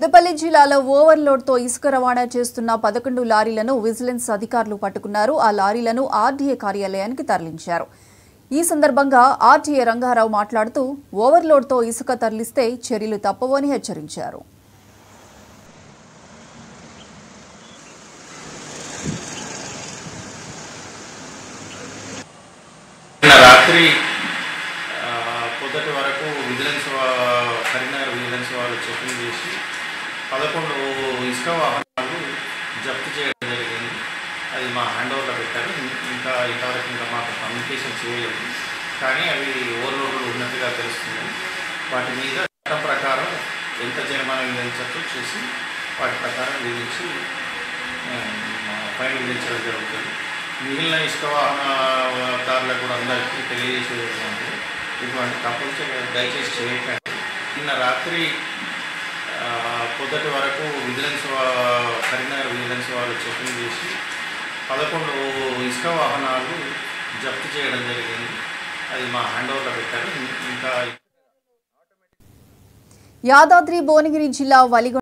పెద్దపల్లి జిల్లాలో ఓవర్లోడ్తో ఇసుక రవాణా చేస్తున్న 11 లారీలను విజిలెన్స్ అధికారులు పట్టుకున్నారు. ఆ లారీలను ఆర్డీఏ కార్యాలయానికి తరలించారు. ఈ సందర్భంగా ఆర్డీఏ రంగారావు మాట్లాడుతూ ఓవర్లోడ్తో ఇసుక తరలిస్తే చర్యలు తప్పవని హెచ్చరించారు. రాత్రి పొద్దుటి వరకు కరీంనగర్ విజిలెన్స్ వాళ్ళు చెకింగ్ చేసి 11 ఇసుక వాహనాలు జప్తు చేయడం జరిగింది. అది మా హ్యాండ్ ఓవర్లో పెట్టారు. ఇంతవరకు మాకు కమ్యూనికేషన్ చేయలేదు, కానీ అవి ఓవర్లోడ్లు ఉన్నట్టుగా తెలుస్తుంది. వాటి మీద చట్టం ప్రకారం ఎంత జరిమానా విధించచ్చో చూసి వాటి ప్రకారం విధించి ఫైన్ విధించడం జరుగుతుంది. మిగిలిన ఇసుక వాహనదారులకు కూడా అందరికీ తెలియజేసేది ఇటువంటి కంపల్సరీ దయచేసి చేయకండి. నిన్న రాత్రి పొద్దుటి వరకు కరీంనగర్ విజిలెన్స్ వాళ్ళు చెకింగ్ చేసి 11 ఇసుక వాహనాలు జప్తు చేయడం జరిగింది. అది మా హ్యాండ్ ఓవర్లో పెట్టారు. యాదాద్రి భువనగిరి జిల్లా వలిగొండ